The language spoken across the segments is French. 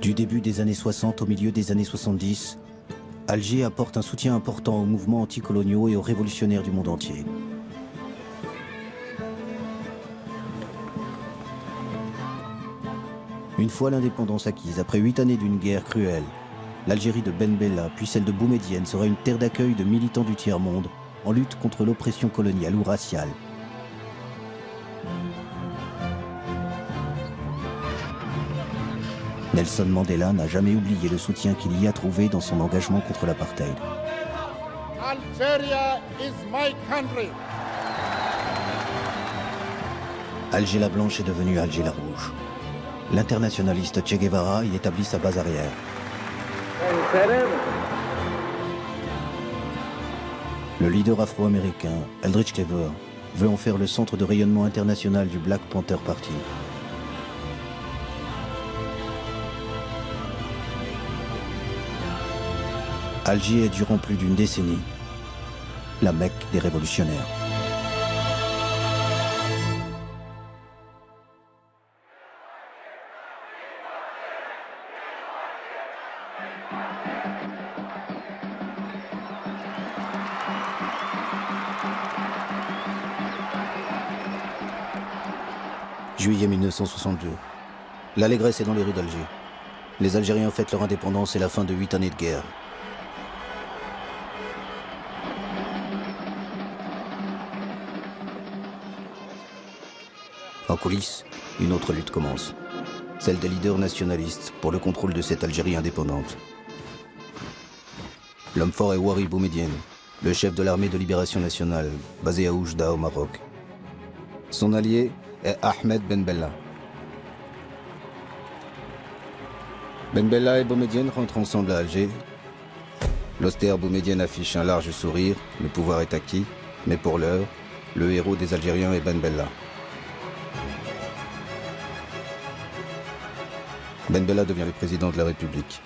Du début des années 60 au milieu des années 70, Alger apporte un soutien important aux mouvements anticoloniaux et aux révolutionnaires du monde entier. Une fois l'indépendance acquise, après 8 années d'une guerre cruelle, l'Algérie de Ben Bella, puis celle de Boumedienne, sera une terre d'accueil de militants du tiers-monde en lutte contre l'oppression coloniale ou raciale. Nelson Mandela n'a jamais oublié le soutien qu'il y a trouvé dans son engagement contre l'apartheid. Algeria is my country. Alger la Blanche est devenue Alger la Rouge. L'internationaliste Che Guevara y établit sa base arrière. Le leader afro-américain, Eldridge Cleaver, veut en faire le centre de rayonnement international du Black Panther Party. Alger est durant plus d'une décennie la Mecque des révolutionnaires. Juillet 1962. L'allégresse est dans les rues d'Alger. Les Algériens fêtent leur indépendance et la fin de 8 années de guerre. En coulisses, une autre lutte commence. Celle des leaders nationalistes pour le contrôle de cette Algérie indépendante. L'homme fort est Ouari Boumedienne, le chef de l'armée de libération nationale, basé à Oujda au Maroc. Son allié est Ahmed Ben Bella. Ben Bella et Boumedienne rentrent ensemble à Alger. L'austère Boumedienne affiche un large sourire, le pouvoir est acquis, mais pour l'heure, le héros des Algériens est Ben Bella. Ben Bella devient le président de la République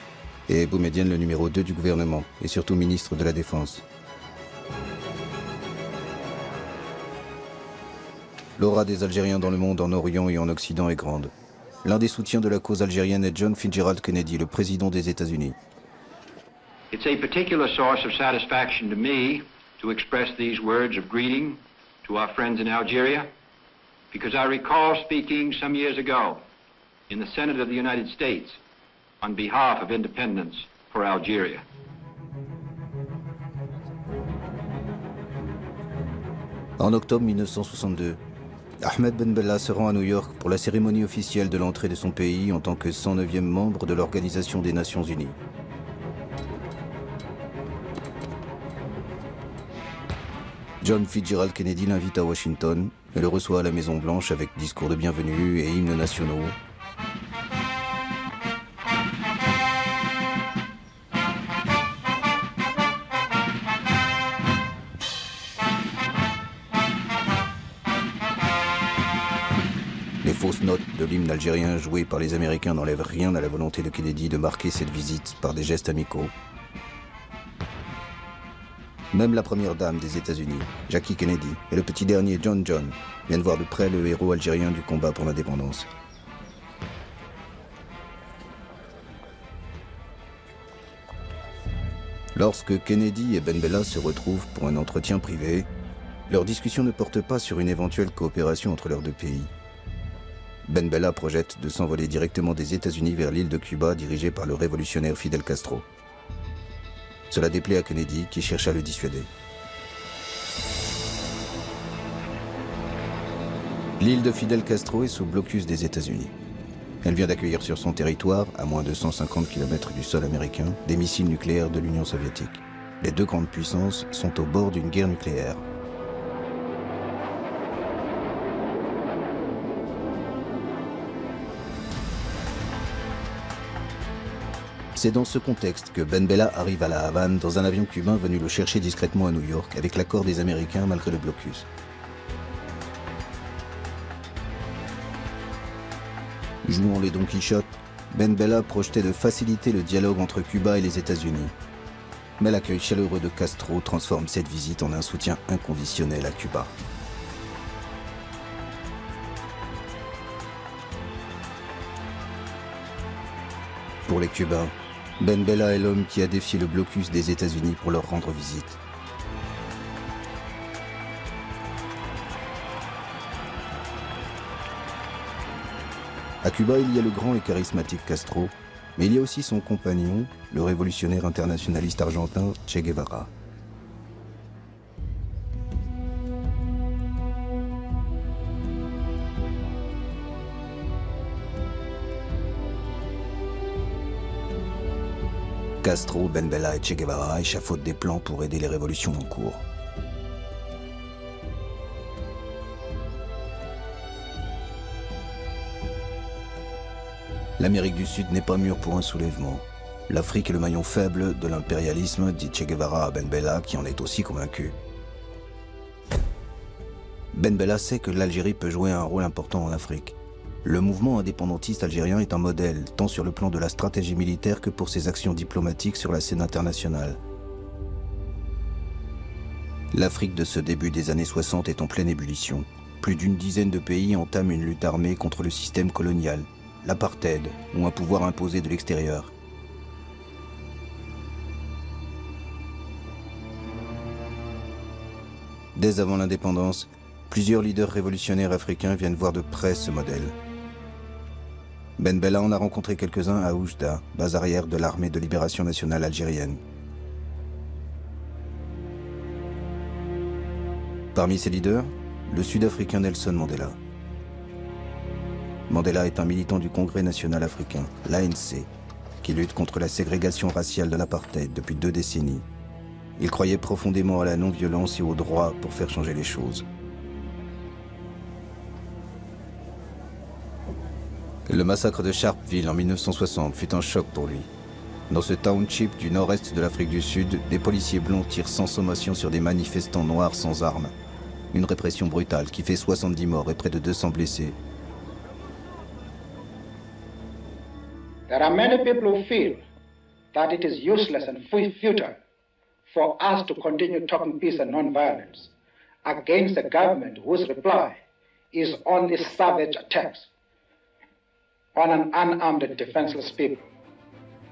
et Boumedienne le numéro 2 du gouvernement et surtout ministre de la Défense. L'aura des Algériens dans le monde en Orient et en Occident est grande. L'un des soutiens de la cause algérienne est John Fitzgerald Kennedy, le président des États-Unis. It's a particular source of satisfaction to me to express these words of greeting to our friends in Algeria, because I recall speaking some years ago in the Senate of the United States on behalf of independence for Algeria. En octobre 1962, Ahmed Ben Bella se rend à New York pour la cérémonie officielle de l'entrée de son pays en tant que 109e membre de l'Organisation des Nations Unies. John Fitzgerald Kennedy l'invite à Washington et le reçoit à la Maison-Blanche avec discours de bienvenue et hymnes nationaux. Les fausses notes de l'hymne algérien joué par les Américains n'enlèvent rien à la volonté de Kennedy de marquer cette visite par des gestes amicaux. Même la première dame des États-Unis, Jackie Kennedy, et le petit dernier John viennent voir de près le héros algérien du combat pour l'indépendance. Lorsque Kennedy et Ben Bella se retrouvent pour un entretien privé, leur discussion ne porte pas sur une éventuelle coopération entre leurs deux pays. Ben Bella projette de s'envoler directement des États-Unis vers l'île de Cuba dirigée par le révolutionnaire Fidel Castro. Cela déplaît à Kennedy qui cherche à le dissuader. L'île de Fidel Castro est sous blocus des États-Unis. Elle vient d'accueillir sur son territoire, à moins de 150 km du sol américain, des missiles nucléaires de l'Union soviétique. Les deux grandes puissances sont au bord d'une guerre nucléaire. C'est dans ce contexte que Ben Bella arrive à La Havane dans un avion cubain venu le chercher discrètement à New York avec l'accord des Américains malgré le blocus. Jouant les Don Quichotte, Ben Bella projetait de faciliter le dialogue entre Cuba et les États-Unis. Mais l'accueil chaleureux de Castro transforme cette visite en un soutien inconditionnel à Cuba. Pour les Cubains, Ben Bella est l'homme qui a défié le blocus des États-Unis pour leur rendre visite. À Cuba, il y a le grand et charismatique Castro, mais il y a aussi son compagnon, le révolutionnaire internationaliste argentin Che Guevara. Castro, Ben Bella et Che Guevara échafaudent des plans pour aider les révolutions en cours. L'Amérique du Sud n'est pas mûre pour un soulèvement. L'Afrique est le maillon faible de l'impérialisme, dit Che Guevara à Ben Bella, qui en est aussi convaincu. Ben Bella sait que l'Algérie peut jouer un rôle important en Afrique. Le mouvement indépendantiste algérien est un modèle, tant sur le plan de la stratégie militaire que pour ses actions diplomatiques sur la scène internationale. L'Afrique de ce début des années 60 est en pleine ébullition. Plus d'une dizaine de pays entament une lutte armée contre le système colonial, l'apartheid ou un pouvoir imposé de l'extérieur. Dès avant l'indépendance, plusieurs leaders révolutionnaires africains viennent voir de près ce modèle. Ben Bella en a rencontré quelques-uns à Oujda, base arrière de l'armée de libération nationale algérienne. Parmi ses leaders, le Sud-Africain Nelson Mandela. Mandela est un militant du Congrès national africain, l'ANC, qui lutte contre la ségrégation raciale de l'apartheid depuis 2 décennies. Il croyait profondément à la non-violence et au droit pour faire changer les choses. Le massacre de Sharpeville en 1960 fut un choc pour lui. Dans ce township du nord-est de l'Afrique du Sud, des policiers blonds tirent sans sommation sur des manifestants noirs sans armes. Une répression brutale qui fait 70 morts et près de 200 blessés. There are many people who feel that it is useless and futile for us to continue talking peace and non-violence against a government whose reply is only savage attacks on an unarmed and defenseless people.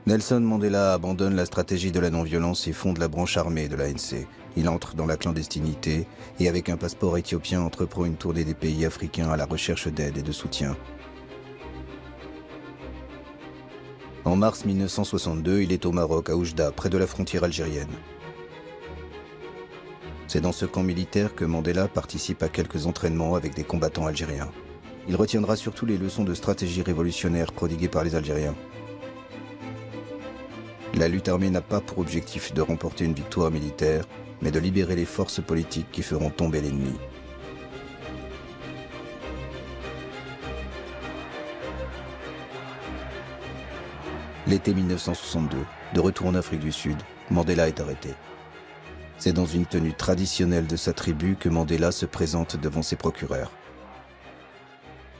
Nelson Mandela abandonne la stratégie de la non-violence et fonde la branche armée de l'ANC. Il entre dans la clandestinité et avec un passeport éthiopien entreprend une tournée des pays africains à la recherche d'aide et de soutien. En mars 1962, il est au Maroc, à Oujda, près de la frontière algérienne. C'est dans ce camp militaire que Mandela participe à quelques entraînements avec des combattants algériens. Il retiendra surtout les leçons de stratégie révolutionnaire prodiguées par les Algériens. La lutte armée n'a pas pour objectif de remporter une victoire militaire, mais de libérer les forces politiques qui feront tomber l'ennemi. L'été 1962, de retour en Afrique du Sud, Mandela est arrêté. C'est dans une tenue traditionnelle de sa tribu que Mandela se présente devant ses procureurs.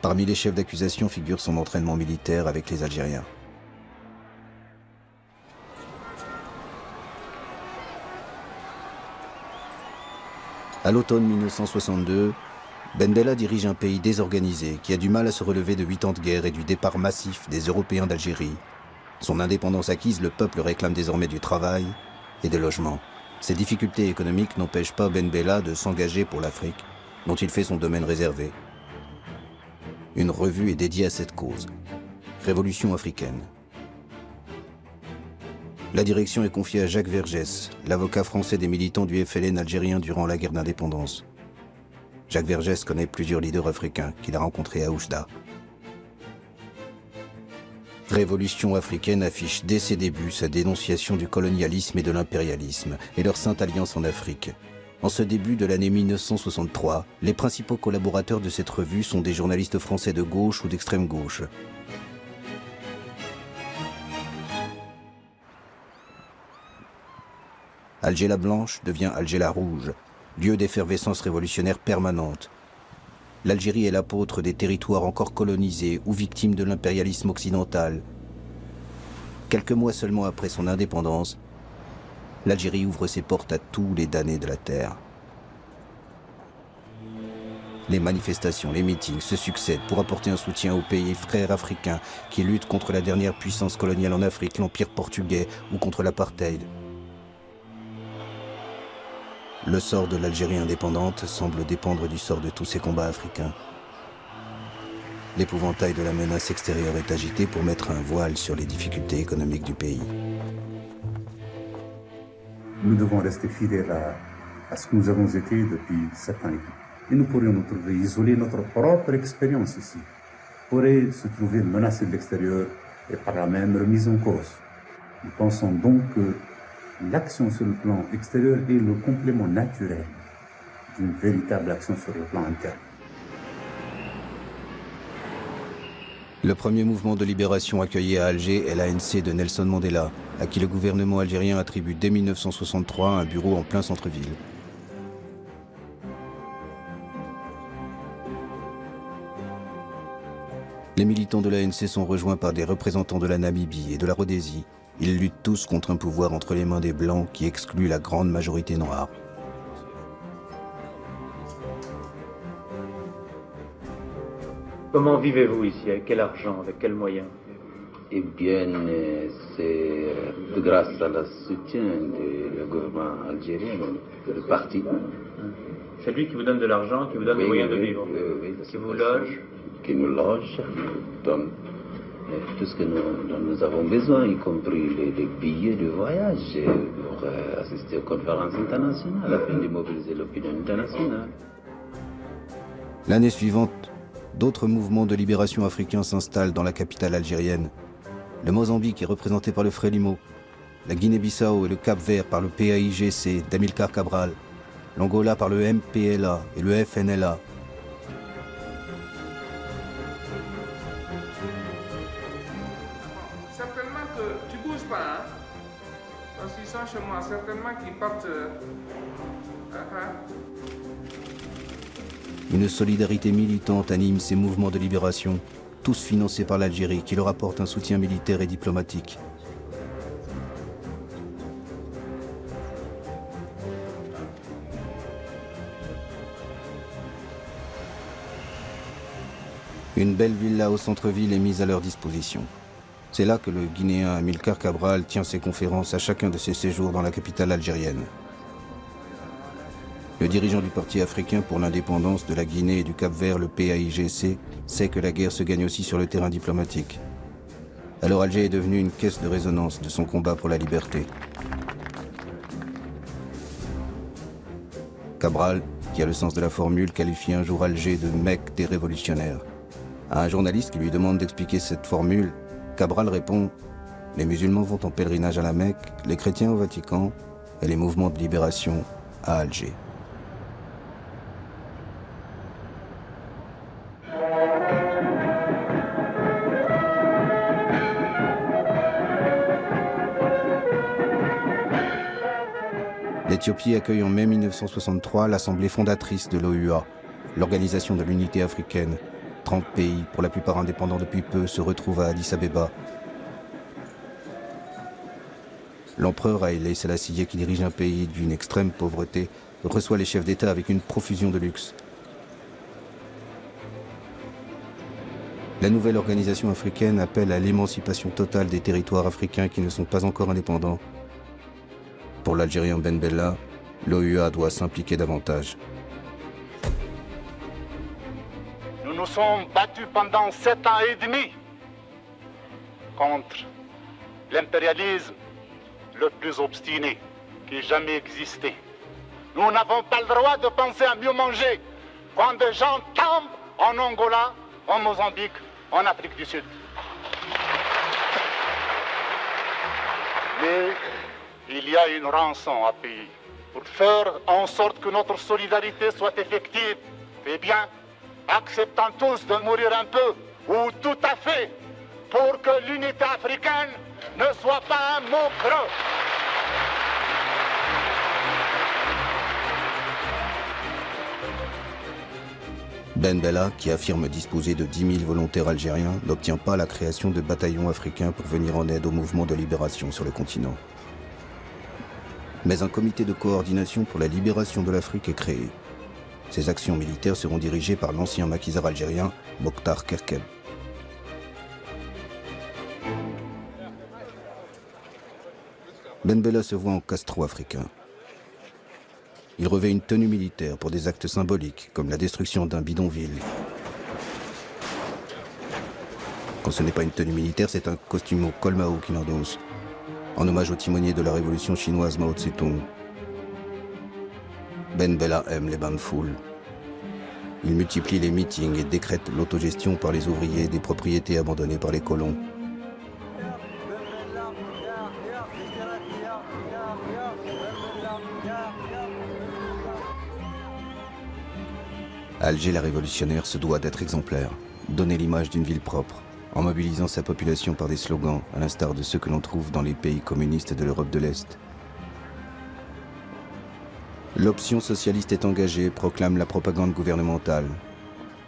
Parmi les chefs d'accusation figure son entraînement militaire avec les Algériens. À l'automne 1962, Ben Bella dirige un pays désorganisé qui a du mal à se relever de 8 ans de guerre et du départ massif des Européens d'Algérie. Son indépendance acquise, le peuple réclame désormais du travail et des logements. Ces difficultés économiques n'empêchent pas Ben Bella de s'engager pour l'Afrique, dont il fait son domaine réservé. Une revue est dédiée à cette cause, Révolution africaine. La direction est confiée à Jacques Vergès, l'avocat français des militants du FLN algérien durant la guerre d'indépendance. Jacques Vergès connaît plusieurs leaders africains qu'il a rencontrés à Oujda. Révolution africaine affiche dès ses débuts sa dénonciation du colonialisme et de l'impérialisme et leur sainte alliance en Afrique. En ce début de l'année 1963, les principaux collaborateurs de cette revue sont des journalistes français de gauche ou d'extrême gauche. Alger la Blanche devient Alger la Rouge, lieu d'effervescence révolutionnaire permanente. L'Algérie est l'apôtre des territoires encore colonisés ou victimes de l'impérialisme occidental. Quelques mois seulement après son indépendance, l'Algérie ouvre ses portes à tous les damnés de la terre. Les manifestations, les meetings se succèdent pour apporter un soutien aux pays frères africains qui luttent contre la dernière puissance coloniale en Afrique, l'Empire portugais, ou contre l'apartheid. Le sort de l'Algérie indépendante semble dépendre du sort de tous ces combats africains. L'épouvantail de la menace extérieure est agité pour mettre un voile sur les difficultés économiques du pays. Nous devons rester fidèles à ce que nous avons été depuis 7 ans. Et nous pourrions nous trouver isolés, notre propre expérience ici pourrait se trouver menacée de l'extérieur et par la même remise en cause. Nous pensons donc que l'action sur le plan extérieur est le complément naturel d'une véritable action sur le plan interne. Le premier mouvement de libération accueilli à Alger est l'ANC de Nelson Mandela, à qui le gouvernement algérien attribue dès 1963 un bureau en plein centre-ville. Les militants de l'ANC sont rejoints par des représentants de la Namibie et de la Rhodésie. Ils luttent tous contre un pouvoir entre les mains des Blancs qui exclut la grande majorité noire. Comment vivez-vous ici? Avec quel argent? Avec quels moyens? Eh bien, c'est grâce à le soutien du gouvernement algérien, du parti. C'est lui qui vous donne de l'argent, qui vous donne les moyens de vivre, qui vous loge? Qui nous loge, donne tout ce que dont nous avons besoin, y compris les billets de voyage pour assister aux conférences internationales, afin de mobiliser l'opinion internationale. L'année suivante, d'autres mouvements de libération africains s'installent dans la capitale algérienne. Le Mozambique est représenté par le Frélimo, la Guinée-Bissau et le Cap-Vert par le PAIGC d'Amilcar Cabral, l'Angola par le MPLA et le FNLA. Certainement que tu bouges pas, hein? Parce qu'ils sont chez moi, certainement qu'ils partent. Une solidarité militante anime ces mouvements de libération, tous financés par l'Algérie, qui leur apporte un soutien militaire et diplomatique. Une belle villa au centre-ville est mise à leur disposition. C'est là que le Guinéen Amilcar Cabral tient ses conférences à chacun de ses séjours dans la capitale algérienne. Le dirigeant du Parti africain pour l'indépendance de la Guinée et du Cap-Vert, le PAIGC, sait que la guerre se gagne aussi sur le terrain diplomatique. Alors Alger est devenu une caisse de résonance de son combat pour la liberté. Cabral, qui a le sens de la formule, qualifie un jour Alger de Mecque des révolutionnaires. À un journaliste qui lui demande d'expliquer cette formule, Cabral répond « Les musulmans vont en pèlerinage à la Mecque, les chrétiens au Vatican et les mouvements de libération à Alger. » L'Éthiopie accueille en mai 1963 l'assemblée fondatrice de l'OUA, l'Organisation de l'Unité africaine. 30 pays, pour la plupart indépendants depuis peu, se retrouvent à Addis Abeba. L'empereur Haïlé Sélassié, qui dirige un pays d'une extrême pauvreté, reçoit les chefs d'État avec une profusion de luxe. La nouvelle organisation africaine appelle à l'émancipation totale des territoires africains qui ne sont pas encore indépendants. Pour l'Algérien Ben Bella, l'OUA doit s'impliquer davantage. Nous nous sommes battus pendant 7 ans et demi contre l'impérialisme le plus obstiné qui ait jamais existé. Nous n'avons pas le droit de penser à mieux manger quand des gens tombent en Angola, en Mozambique, en Afrique du Sud. Mais il y a une rançon à payer pour faire en sorte que notre solidarité soit effective. Eh bien, acceptons tous de mourir un peu, ou tout à fait, pour que l'unité africaine ne soit pas un mot creux. Ben Bella, qui affirme disposer de 10 000 volontaires algériens, n'obtient pas la création de bataillons africains pour venir en aide au mouvement de libération sur le continent. Mais un comité de coordination pour la libération de l'Afrique est créé. Ses actions militaires seront dirigées par l'ancien maquisard algérien Mokhtar Kerkeb. Ben Bella se voit en Castro africain. Il revêt une tenue militaire pour des actes symboliques, comme la destruction d'un bidonville. Quand ce n'est pas une tenue militaire, c'est un costume au col Mao qu'il endosse, en hommage au timonier de la révolution chinoise Mao Tse-tung. Ben Bella aime les bains de foule. Il multiplie les meetings et décrète l'autogestion par les ouvriers des propriétés abandonnées par les colons. Alger la révolutionnaire se doit d'être exemplaire, donner l'image d'une ville propre, en mobilisant sa population par des slogans, à l'instar de ceux que l'on trouve dans les pays communistes de l'Europe de l'Est. L'option socialiste est engagée, proclame la propagande gouvernementale,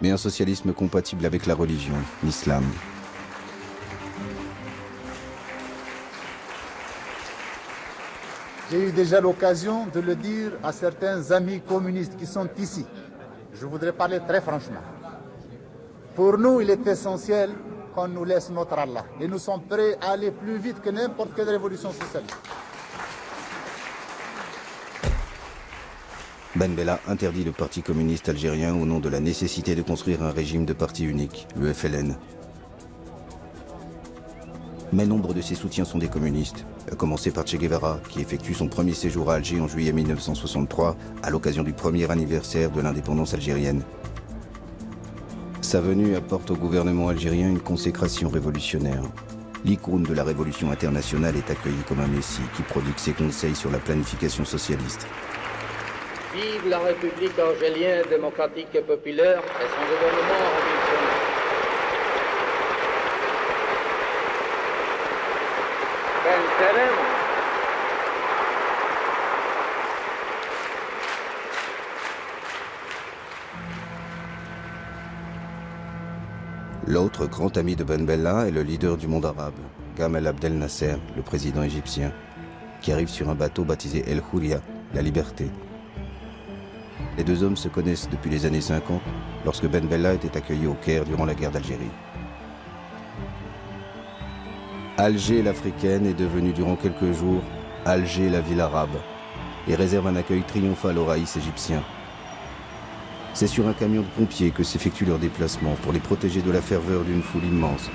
mais un socialisme compatible avec la religion, l'islam. J'ai eu déjà l'occasion de le dire à certains amis communistes qui sont ici. Je voudrais parler très franchement. Pour nous, il est essentiel qu'on nous laisse notre Allah. Et nous sommes prêts à aller plus vite que n'importe quelle révolution socialiste. Ben Bella interdit le Parti communiste algérien au nom de la nécessité de construire un régime de parti unique, le FLN. Mais nombre de ses soutiens sont des communistes, à commencer par Che Guevara, qui effectue son premier séjour à Alger en juillet 1963, à l'occasion du premier anniversaire de l'indépendance algérienne. Sa venue apporte au gouvernement algérien une consécration révolutionnaire. L'icône de la révolution internationale est accueilli comme un messie qui prodigue ses conseils sur la planification socialiste. Vive la République algérienne démocratique et populaire et son gouvernement révolutionnaire. Ben Salem. L'autre grand ami de Ben Bella est le leader du monde arabe, Gamal Abdel Nasser, le président égyptien, qui arrive sur un bateau baptisé El Houria, la liberté. Les deux hommes se connaissent depuis les années 50, lorsque Ben Bella était accueilli au Caire durant la guerre d'Algérie. Alger l'africaine est devenue durant quelques jours Alger la ville arabe et réserve un accueil triomphal aux raïs égyptiens. C'est sur un camion de pompiers que s'effectue leur déplacement pour les protéger de la ferveur d'une foule immense.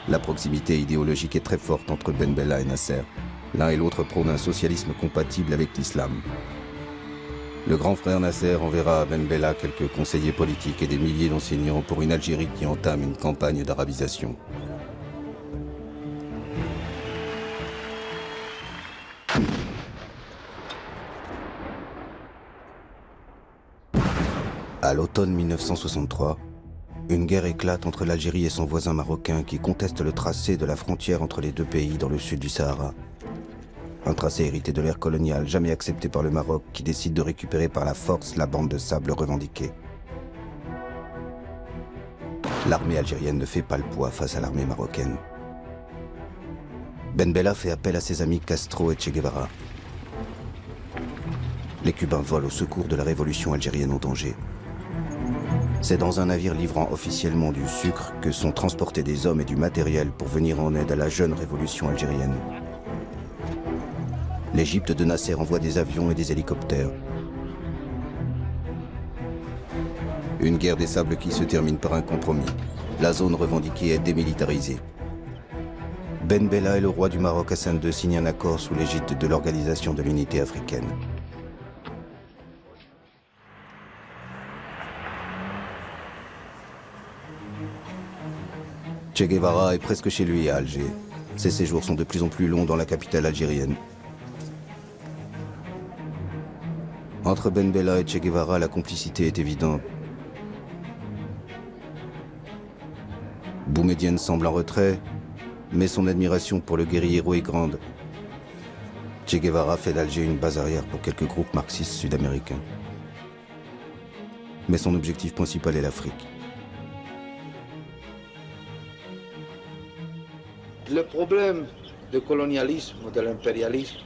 La proximité idéologique est très forte entre Ben Bella et Nasser. L'un et l'autre prônent un socialisme compatible avec l'islam. Le grand frère Nasser enverra à Ben Bella quelques conseillers politiques et des milliers d'enseignants pour une Algérie qui entame une campagne d'arabisation. À l'automne 1963, une guerre éclate entre l'Algérie et son voisin marocain qui conteste le tracé de la frontière entre les deux pays dans le sud du Sahara. Un tracé hérité de l'ère coloniale, jamais accepté par le Maroc, qui décide de récupérer par la force la bande de sable revendiquée. L'armée algérienne ne fait pas le poids face à l'armée marocaine. Ben Bella fait appel à ses amis Castro et Che Guevara. Les Cubains volent au secours de la révolution algérienne en danger. C'est dans un navire livrant officiellement du sucre que sont transportés des hommes et du matériel pour venir en aide à la jeune révolution algérienne. L'Égypte de Nasser envoie des avions et des hélicoptères. Une guerre des sables qui se termine par un compromis. La zone revendiquée est démilitarisée. Ben Bella et le roi du Maroc Hassan II signent un accord sous l'égide de l'Organisation de l'Unité africaine. Che Guevara est presque chez lui à Alger. Ses séjours sont de plus en plus longs dans la capitale algérienne. Entre Ben Bella et Che Guevara, la complicité est évidente. Boumedienne semble en retrait, mais son admiration pour le guerrier héros est grande. Che Guevara fait d'Alger une base arrière pour quelques groupes marxistes sud-américains. Mais son objectif principal est l'Afrique. Le problème du colonialisme ou de l'impérialisme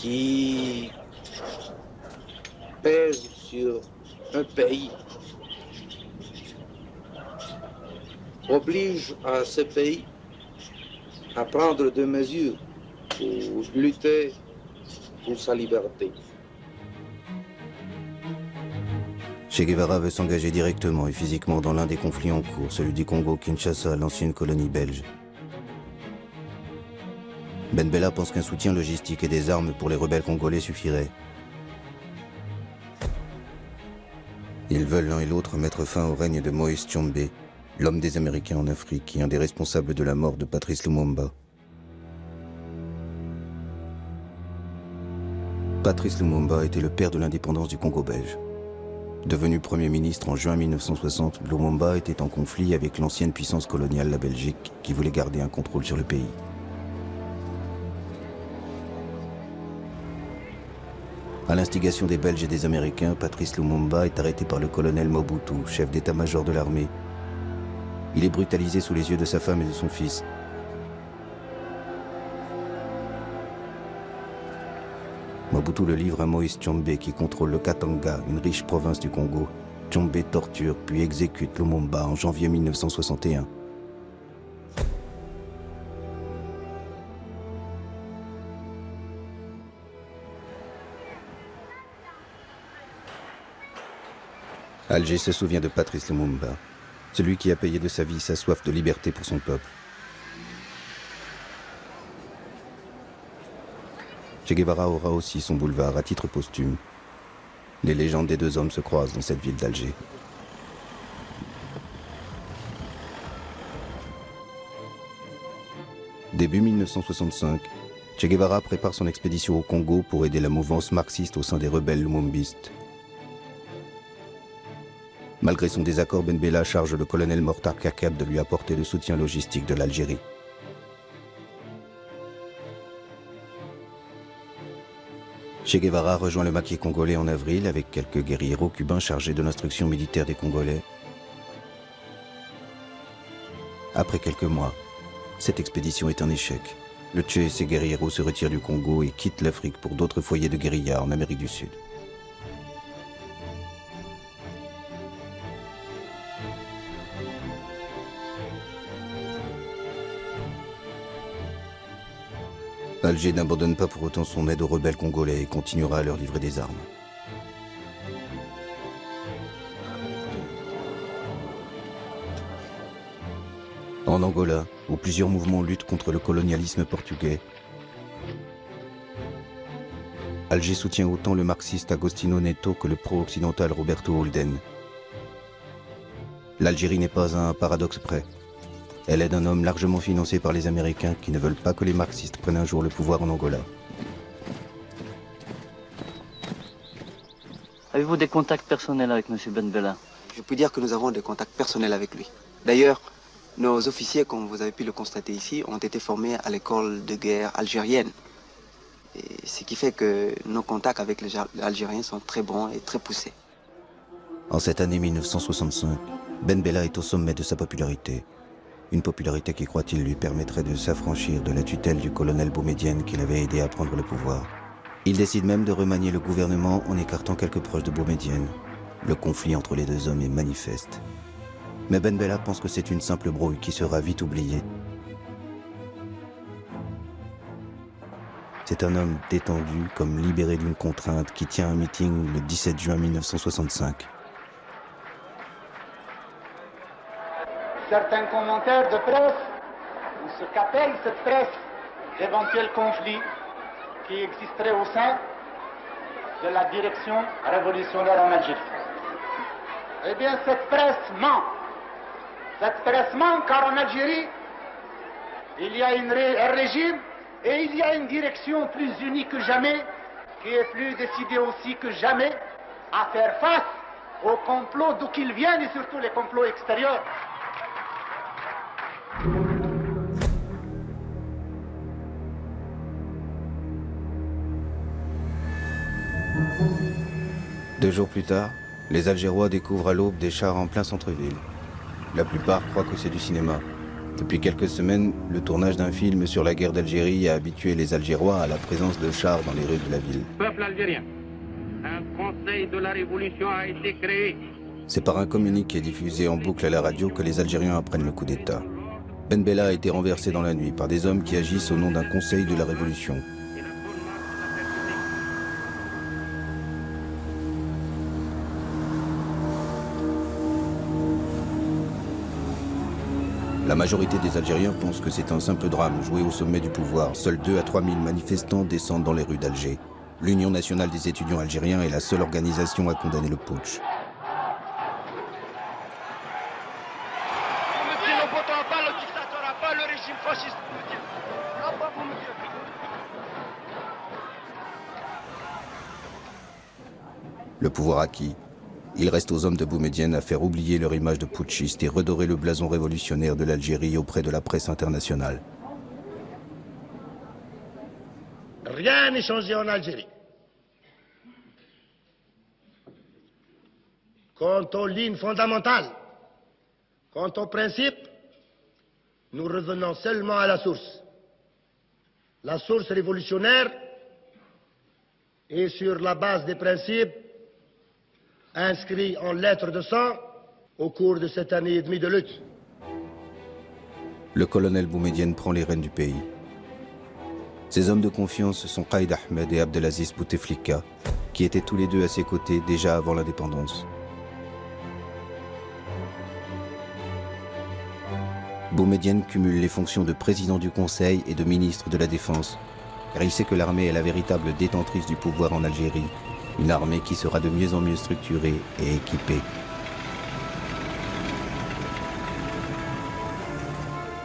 qui pèse sur un pays oblige à ce pays à prendre des mesures pour lutter pour sa liberté. Che Guevara veut s'engager directement et physiquement dans l'un des conflits en cours, celui du Congo-Kinshasa, l'ancienne colonie belge. Ben Bella pense qu'un soutien logistique et des armes pour les rebelles congolais suffirait. Ils veulent l'un et l'autre mettre fin au règne de Moïse Tshombe, l'homme des Américains en Afrique et un des responsables de la mort de Patrice Lumumba. Patrice Lumumba était le père de l'indépendance du Congo belge. Devenu Premier ministre en juin 1960, Lumumba était en conflit avec l'ancienne puissance coloniale, la Belgique, qui voulait garder un contrôle sur le pays. À l'instigation des Belges et des Américains, Patrice Lumumba est arrêté par le colonel Mobutu, chef d'état-major de l'armée. Il est brutalisé sous les yeux de sa femme et de son fils. Mobutu le livre à Moïse Tshombe qui contrôle le Katanga, une riche province du Congo. Tshombe torture puis exécute Lumumba en janvier 1961. Alger se souvient de Patrice Lumumba, celui qui a payé de sa vie sa soif de liberté pour son peuple. Che Guevara aura aussi son boulevard à titre posthume. Les légendes des deux hommes se croisent dans cette ville d'Alger. Début 1965, Che Guevara prépare son expédition au Congo pour aider la mouvance marxiste au sein des rebelles lumumbistes. Malgré son désaccord, Ben Bella charge le colonel Mortar Kakeb de lui apporter le soutien logistique de l'Algérie. Che Guevara rejoint le maquis congolais en avril avec quelques guérilleros cubains chargés de l'instruction militaire des Congolais. Après quelques mois, cette expédition est un échec. Le Che et ses guérilleros se retirent du Congo et quittent l'Afrique pour d'autres foyers de guérilla en Amérique du Sud. Alger n'abandonne pas pour autant son aide aux rebelles congolais et continuera à leur livrer des armes. En Angola, où plusieurs mouvements luttent contre le colonialisme portugais, Alger soutient autant le marxiste Agostinho Neto que le pro-occidental Roberto Holden. L'Algérie n'est pas à un paradoxe près. Elle aide un homme largement financé par les Américains qui ne veulent pas que les marxistes prennent un jour le pouvoir en Angola. Avez-vous des contacts personnels avec M. Ben Bella? Je peux dire que nous avons des contacts personnels avec lui. D'ailleurs, nos officiers, comme vous avez pu le constater ici, ont été formés à l'école de guerre algérienne. Et ce qui fait que nos contacts avec les Algériens sont très bons et très poussés. En cette année 1965, Ben Bella est au sommet de sa popularité. Une popularité qui, croit-il, lui permettrait de s'affranchir de la tutelle du colonel Boumedienne qui l'avait aidé à prendre le pouvoir. Il décide même de remanier le gouvernement en écartant quelques proches de Boumedienne. Le conflit entre les deux hommes est manifeste. Mais Ben Bella pense que c'est une simple brouille qui sera vite oubliée. C'est un homme détendu, comme libéré d'une contrainte, qui tient un meeting le 17 juin 1965. Certains commentaires de presse, ou ce qu'appelle cette presse, d'éventuels conflits qui existeraient au sein de la direction révolutionnaire en Algérie. Eh bien, cette presse ment. Cette presse ment car en Algérie, il y a un régime et il y a une direction plus unie que jamais, qui est plus décidée aussi que jamais à faire face aux complots d'où qu'ils viennent et surtout les complots extérieurs. Deux jours plus tard, les Algérois découvrent à l'aube des chars en plein centre-ville. La plupart croient que c'est du cinéma. Depuis quelques semaines, le tournage d'un film sur la guerre d'Algérie a habitué les Algérois à la présence de chars dans les rues de la ville. Peuple algérien, un conseil de la révolution a été créé. C'est par un communiqué diffusé en boucle à la radio que les Algériens apprennent le coup d'État. Ben Bella a été renversé dans la nuit par des hommes qui agissent au nom d'un conseil de la révolution. La majorité des Algériens pensent que c'est un simple drame joué au sommet du pouvoir. Seuls 2 à 3 000 manifestants descendent dans les rues d'Alger. L'Union nationale des étudiants algériens est la seule organisation à condamner le putsch. Le pouvoir acquis, il reste aux hommes de Boumedienne à faire oublier leur image de putschiste et redorer le blason révolutionnaire de l'Algérie auprès de la presse internationale. Rien n'est changé en Algérie. Quant aux lignes fondamentales, quant aux principes, nous revenons seulement à la source. La source révolutionnaire est sur la base des principes inscrits en lettres de sang au cours de cette année et demie de lutte. Le colonel Boumedienne prend les rênes du pays. Ses hommes de confiance sont Qaïd Ahmed et Abdelaziz Bouteflika, qui étaient tous les deux à ses côtés déjà avant l'indépendance. Boumedienne cumule les fonctions de président du Conseil et de ministre de la Défense, car il sait que l'armée est la véritable détentrice du pouvoir en Algérie, une armée qui sera de mieux en mieux structurée et équipée.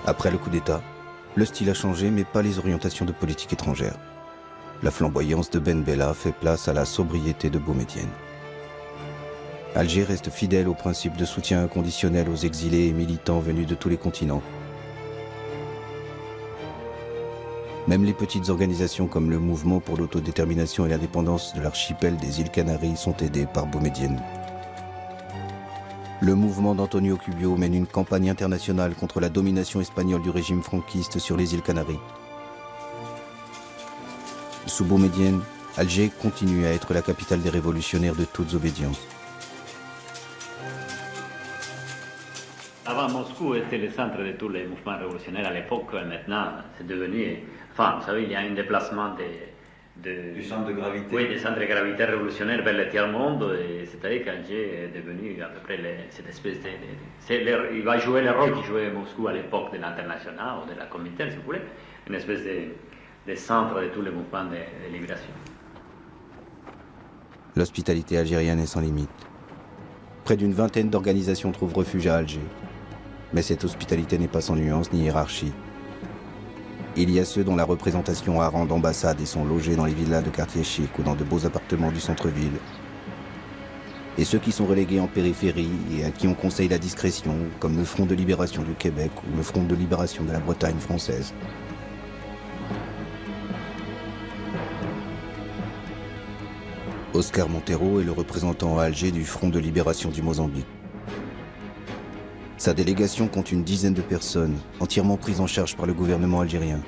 Après le coup d'État, le style a changé, mais pas les orientations de politique étrangère. La flamboyance de Ben Bella fait place à la sobriété de Boumedienne. Alger reste fidèle au principe de soutien inconditionnel aux exilés et militants venus de tous les continents. Même les petites organisations comme le Mouvement pour l'autodétermination et l'indépendance de l'archipel des îles Canaries sont aidées par Boumedienne. Le mouvement d'Antonio Cubio mène une campagne internationale contre la domination espagnole du régime franquiste sur les îles Canaries. Sous Boumedienne, Alger continue à être la capitale des révolutionnaires de toutes obédiences. Avant, Moscou était le centre de tous les mouvements révolutionnaires à l'époque. Maintenant, c'est devenu... Enfin, vous savez, il y a un déplacement du centre de gravité. Oui, des centres de gravité révolutionnaires vers le tiers-monde. C'est-à-dire qu'Alger est devenu à peu près cette espèce de... il va jouer le rôle qu'il jouait Moscou à l'époque de l'international ou de la Comintern, si vous voulez. Une espèce de centre de tous les mouvements de libération. L'hospitalité algérienne est sans limite. Près d'une vingtaine d'organisations trouvent refuge à Alger. Mais cette hospitalité n'est pas sans nuance ni hiérarchie. Il y a ceux dont la représentation a rang d'ambassade et sont logés dans les villas de quartiers chics ou dans de beaux appartements du centre-ville. Et ceux qui sont relégués en périphérie et à qui on conseille la discrétion, comme le Front de libération du Québec ou le Front de libération de la Bretagne française. Oscar Montero est le représentant à Alger du Front de libération du Mozambique. Sa délégation compte une dizaine de personnes, entièrement prises en charge par le gouvernement algérien.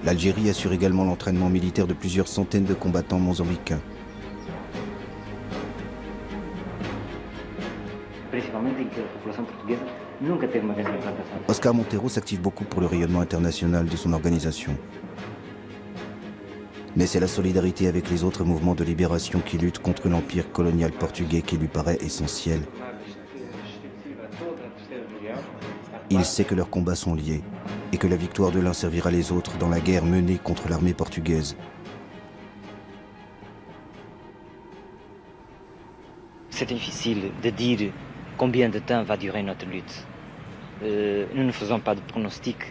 L'Algérie assure également l'entraînement militaire de plusieurs centaines de combattants mozambicains. Oscar Montero s'active beaucoup pour le rayonnement international de son organisation. Mais c'est la solidarité avec les autres mouvements de libération qui luttent contre l'empire colonial portugais qui lui paraît essentiel. Il sait que leurs combats sont liés et que la victoire de l'un servira les autres dans la guerre menée contre l'armée portugaise. C'est difficile de dire combien de temps va durer notre lutte. Nous ne faisons pas de pronostics.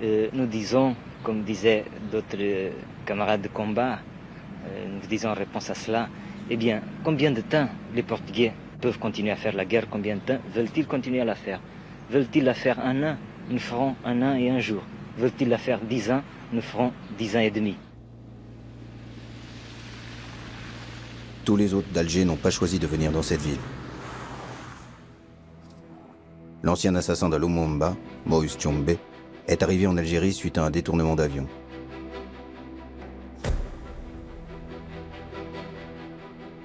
Nous disons, comme disaient d'autres camarades de combat, nous disons en réponse à cela, eh bien, combien de temps les Portugais peuvent continuer à faire la guerre? Combien de temps veulent-ils continuer à la faire? Veulent-ils la faire 1 an? Nous ferons 1 an et 1 jour. Veulent-ils la faire 10 ans? Nous ferons 10 ans et demi. Tous les autres d'Alger n'ont pas choisi de venir dans cette ville. L'ancien assassin de Lumumba, Moïse Tchombe, est arrivé en Algérie suite à un détournement d'avion.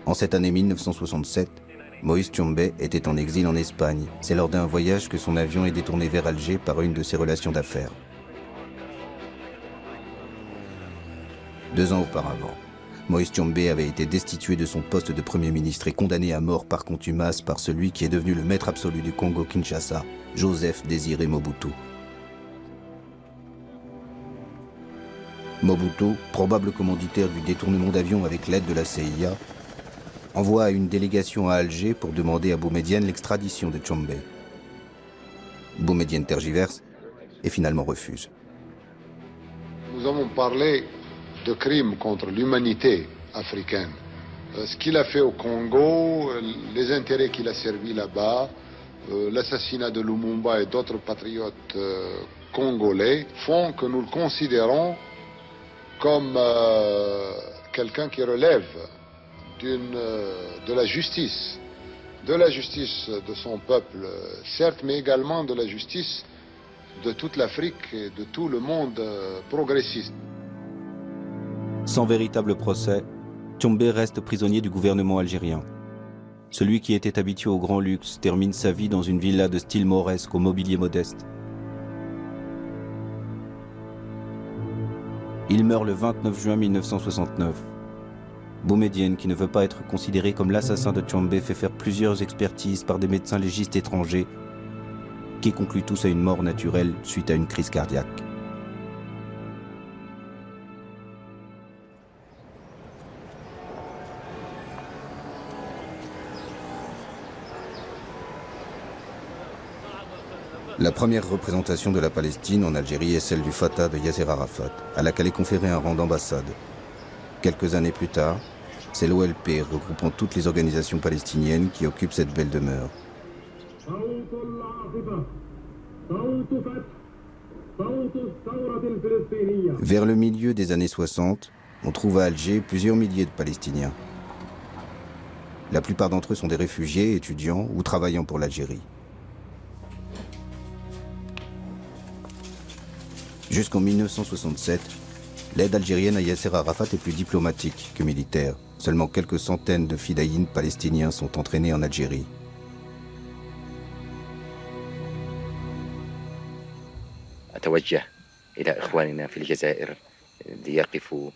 En cette année 1967, Moïse Tchombe était en exil en Espagne. C'est lors d'un voyage que son avion est détourné vers Alger par une de ses relations d'affaires. 2 ans auparavant, Moïse Tchombe avait été destitué de son poste de Premier ministre et condamné à mort par contumace par celui qui est devenu le maître absolu du Congo-Kinshasa, Joseph Désiré Mobutu. Mobutu, probable commanditaire du détournement d'avion avec l'aide de la CIA, envoie une délégation à Alger pour demander à Boumedienne l'extradition de Tchombe. Boumedienne tergiverse et finalement refuse. Nous avons parlé de crimes contre l'humanité africaine. Ce qu'il a fait au Congo, les intérêts qu'il a servis là-bas, l'assassinat de Lumumba et d'autres patriotes congolais font que nous le considérons comme quelqu'un qui relève de la justice de son peuple, certes, mais également de la justice de toute l'Afrique et de tout le monde progressiste. Sans véritable procès, Tchombe reste prisonnier du gouvernement algérien. Celui qui était habitué au grand luxe termine sa vie dans une villa de style mauresque au mobilier modeste. Il meurt le 29 juin 1969. Boumedienne, qui ne veut pas être considéré comme l'assassin de Tchombe, fait faire plusieurs expertises par des médecins légistes étrangers qui concluent tous à une mort naturelle suite à une crise cardiaque. La première représentation de la Palestine en Algérie est celle du Fatah de Yasser Arafat, à laquelle est conféré un rang d'ambassade. Quelques années plus tard, c'est l'OLP regroupant toutes les organisations palestiniennes qui occupent cette belle demeure. Vers le milieu des années 60, on trouve à Alger plusieurs milliers de Palestiniens. La plupart d'entre eux sont des réfugiés, étudiants ou travaillant pour l'Algérie. Jusqu'en 1967, l'aide algérienne à Yasser Arafat est plus diplomatique que militaire. Seulement quelques centaines de fidaïns palestiniens sont entraînés en Algérie. أتوجه إلى إخواننا في الجزائر ليقفوا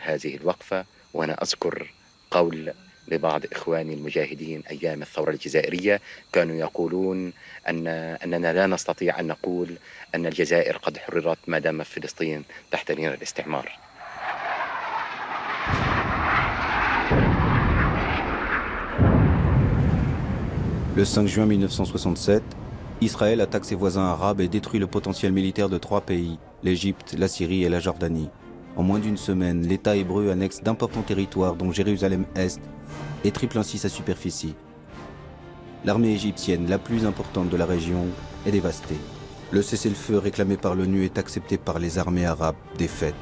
هذه الوقفة، وأنا أذكر قول لبعض إخواني المجاهدين أيام الثورة الجزائرية كانوا يقولون أننا لا نستطيع أن نقول أن الجزائر قد حررت ما دام فلسطين تحت نير الاستعمار. Le 5 juin 1967, Israël attaque ses voisins arabes et détruit le potentiel militaire de 3 pays, l'Égypte, la Syrie et la Jordanie. En moins d'une semaine, l'État hébreu annexe d'importants territoires dont Jérusalem-Est et triple ainsi sa superficie. L'armée égyptienne, la plus importante de la région, est dévastée. Le cessez-le-feu réclamé par l'ONU est accepté par les armées arabes défaites.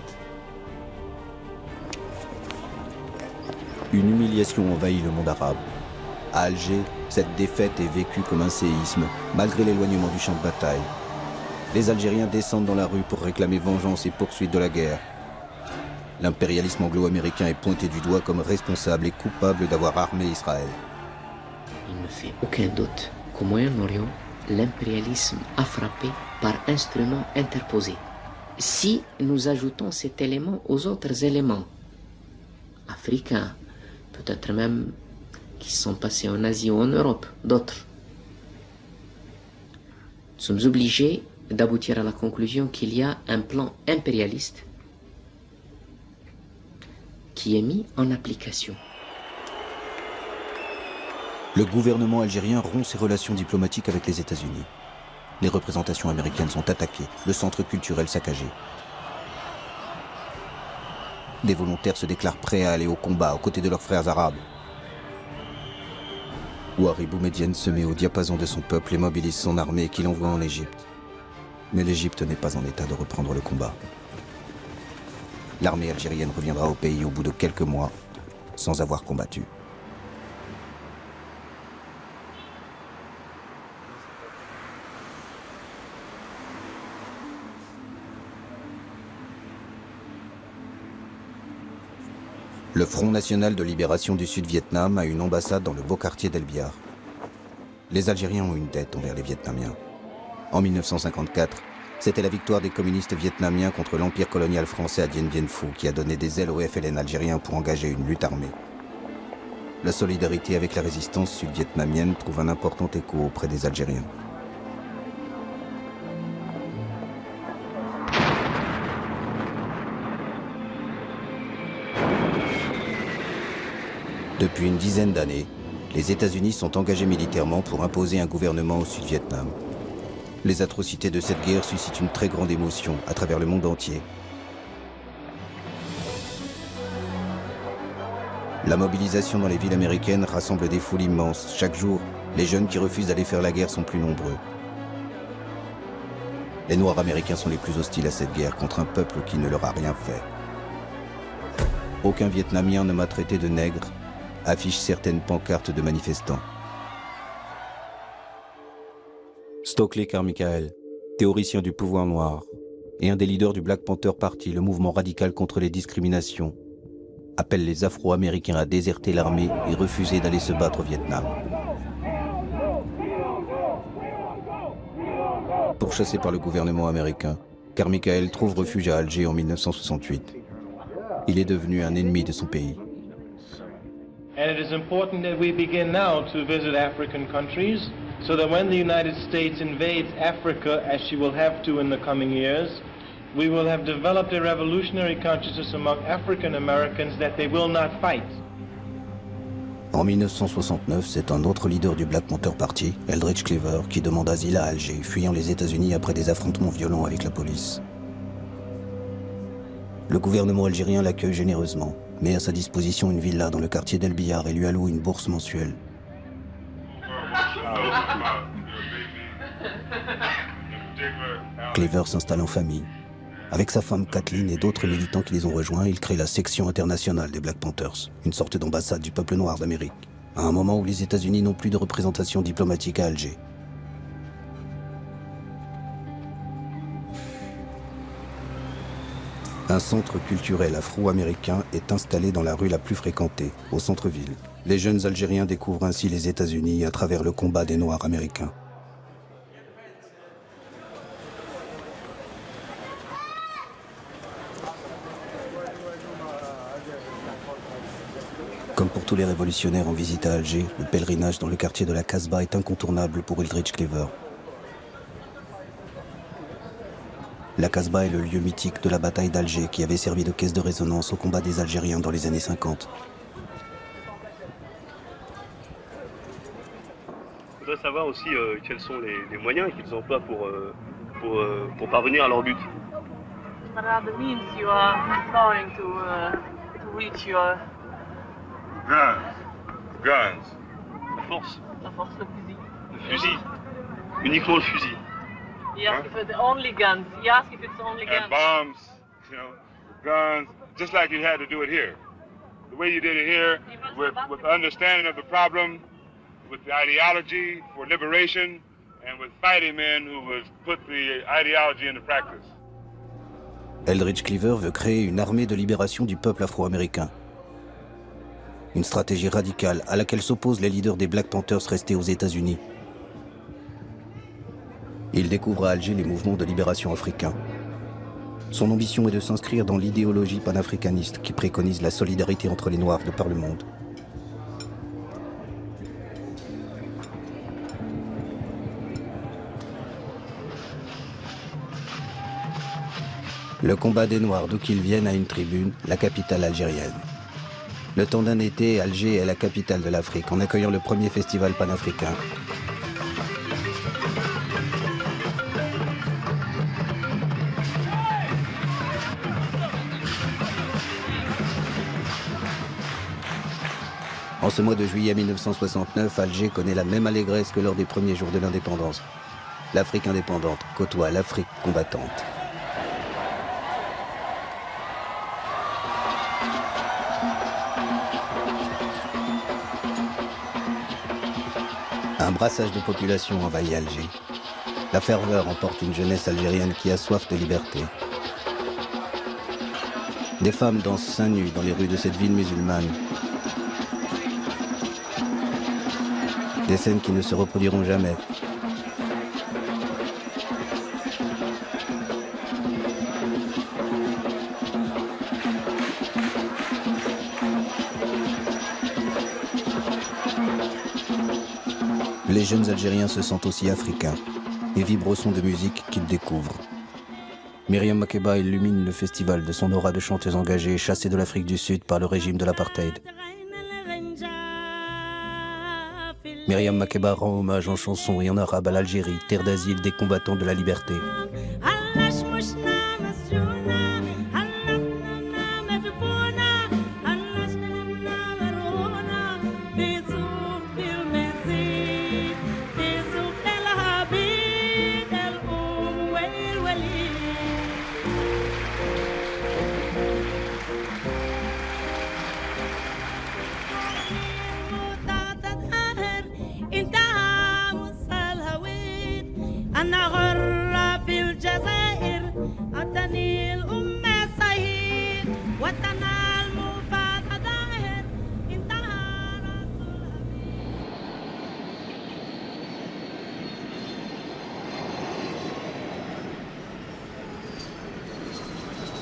Une humiliation envahit le monde arabe. À Alger, cette défaite est vécue comme un séisme, malgré l'éloignement du champ de bataille. Les Algériens descendent dans la rue pour réclamer vengeance et poursuite de la guerre. L'impérialisme anglo-américain est pointé du doigt comme responsable et coupable d'avoir armé Israël. Il ne fait aucun doute qu'au Moyen-Orient, l'impérialisme a frappé par instruments interposés. Si nous ajoutons cet élément aux autres éléments africains, peut-être même qui sont passés en Asie ou en Europe, d'autres, nous sommes obligés d'aboutir à la conclusion qu'il y a un plan impérialiste qui est mis en application. Le gouvernement algérien rompt ses relations diplomatiques avec les États-Unis. Les représentations américaines sont attaquées, le centre culturel saccagé. Des volontaires se déclarent prêts à aller au combat aux côtés de leurs frères arabes. Ouari Boumedienne se met au diapason de son peuple et mobilise son armée qu'il envoie en Égypte. Mais l'Égypte n'est pas en état de reprendre le combat. L'armée algérienne reviendra au pays au bout de quelques mois, sans avoir combattu. Le Front national de libération du Sud-Vietnam a une ambassade dans le beau quartier d'El Biar. Les Algériens ont une dette envers les Vietnamiens. En 1954, c'était la victoire des communistes vietnamiens contre l'empire colonial français à Dien Bien Phu qui a donné des ailes au FLN algérien pour engager une lutte armée. La solidarité avec la résistance sud-vietnamienne trouve un important écho auprès des Algériens. Depuis une dizaine d'années, les États-Unis sont engagés militairement pour imposer un gouvernement au Sud-Vietnam. Les atrocités de cette guerre suscitent une très grande émotion à travers le monde entier. La mobilisation dans les villes américaines rassemble des foules immenses. Chaque jour, les jeunes qui refusent d'aller faire la guerre sont plus nombreux. Les Noirs américains sont les plus hostiles à cette guerre contre un peuple qui ne leur a rien fait. Aucun Vietnamien ne m'a traité de nègre, affiche certaines pancartes de manifestants. Stokely Carmichael, théoricien du pouvoir noir, et un des leaders du Black Panther Party, le mouvement radical contre les discriminations, appelle les Afro-Américains à déserter l'armée et refuser d'aller se battre au Vietnam. Pourchassé par le gouvernement américain, Carmichael trouve refuge à Alger en 1968. Il est devenu un ennemi de son pays. And it is important that we begin now to visit African countries so that when the United States invades Africa, as she will have to in the coming years, we will have developed a revolutionary consciousness among African Americans that they will not fight. En 1969, c'est un autre leader du Black Panther Party, Eldridge Cleaver, qui demande asile à Alger, fuyant les États-Unis après des affrontements violents avec la police. Le gouvernement algérien l'accueille généreusement, met à sa disposition une villa dans le quartier d'El Biar et lui alloue une bourse mensuelle. Cleaver s'installe en famille. Avec sa femme Kathleen et d'autres militants qui les ont rejoints, il crée la section internationale des Black Panthers, une sorte d'ambassade du peuple noir d'Amérique, à un moment où les États-Unis n'ont plus de représentation diplomatique à Alger. Un centre culturel afro-américain est installé dans la rue la plus fréquentée, au centre-ville. Les jeunes Algériens découvrent ainsi les États-Unis à travers le combat des Noirs américains. Comme pour tous les révolutionnaires en visite à Alger, le pèlerinage dans le quartier de la Casbah est incontournable pour Eldridge Cleaver. La Casbah est le lieu mythique de la bataille d'Alger qui avait servi de caisse de résonance au combat des Algériens dans les années 50. Je voudrais savoir aussi quels sont les moyens qu'ils emploient pour parvenir à leur but. What are the means you are employing to reach your... Guns. La force. La force, le fusil. Le fusil. Uniquement le fusil. He asked if it's the only guns. He asked if it's the only guns. And bombs, you know, guns, just like you had to do it here. The way you did it here, with understanding of the problem, with the ideology for liberation, and with fighting men who would put the ideology into practice. Eldridge Cleaver veut créer une armée de libération du peuple afro-américain. Une stratégie radicale à laquelle s'opposent les leaders des Black Panthers restés aux États-Unis. Il découvre à Alger les mouvements de libération africains. Son ambition est de s'inscrire dans l'idéologie panafricaniste qui préconise la solidarité entre les Noirs de par le monde. Le combat des Noirs, d'où qu'ils viennent, a une tribune, la capitale algérienne. Le temps d'un été, Alger est la capitale de l'Afrique, en accueillant le premier festival panafricain. En ce mois de juillet 1969, Alger connaît la même allégresse que lors des premiers jours de l'indépendance. L'Afrique indépendante côtoie l'Afrique combattante. Un brassage de population envahit Alger. La ferveur emporte une jeunesse algérienne qui a soif de liberté. Des femmes dansent seins nus dans les rues de cette ville musulmane. Des scènes qui ne se reproduiront jamais. Les jeunes Algériens se sentent aussi africains et vibrent au son de musique qu'ils découvrent. Myriam Makeba illumine le festival de son aura de chanteuse engagée, chassée de l'Afrique du Sud par le régime de l'apartheid. Myriam Makeba rend hommage en chanson et en arabe à l'Algérie, terre d'asile des combattants de la liberté.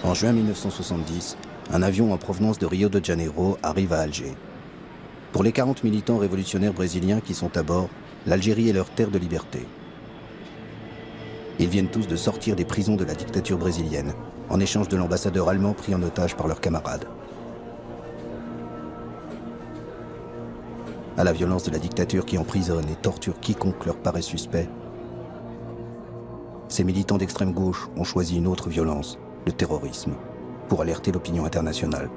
En juin 1970, un avion en provenance de Rio de Janeiro arrive à Alger. Pour les 40 militants révolutionnaires brésiliens qui sont à bord, l'Algérie est leur terre de liberté. Ils viennent tous de sortir des prisons de la dictature brésilienne, en échange de l'ambassadeur allemand pris en otage par leurs camarades. À la violence de la dictature qui emprisonne et torture quiconque leur paraît suspect, ces militants d'extrême gauche ont choisi une autre violence, le terrorisme, pour alerter l'opinion internationale.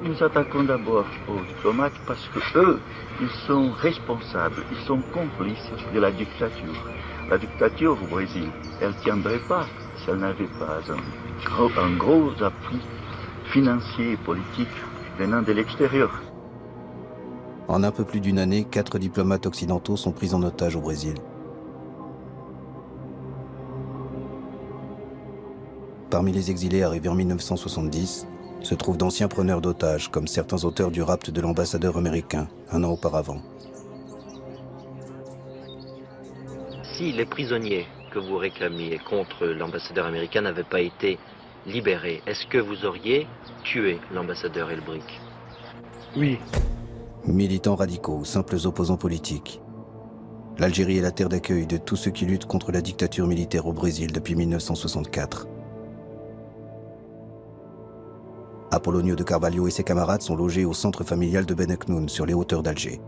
Nous attaquons d'abord aux diplomates parce que eux, ils sont responsables, ils sont complices de la dictature. La dictature au Brésil, elle ne tiendrait pas si elle n'avait pas un gros appui financier et politique venant de l'extérieur. En un peu plus d'une année, 4 diplomates occidentaux sont pris en otage au Brésil. Parmi les exilés arrivés en 1970, se trouvent d'anciens preneurs d'otages, comme certains auteurs du rapt de l'ambassadeur américain, un an auparavant. Si les prisonniers que vous réclamiez contre l'ambassadeur américain n'avaient pas été libérés, est-ce que vous auriez tué l'ambassadeur Elbrick? Oui. Militants radicaux ou simples opposants politiques. L'Algérie est la terre d'accueil de tous ceux qui luttent contre la dictature militaire au Brésil depuis 1964. Apollonio de Carvalho et ses camarades sont logés au centre familial de Beneknoun, sur les hauteurs d'Alger.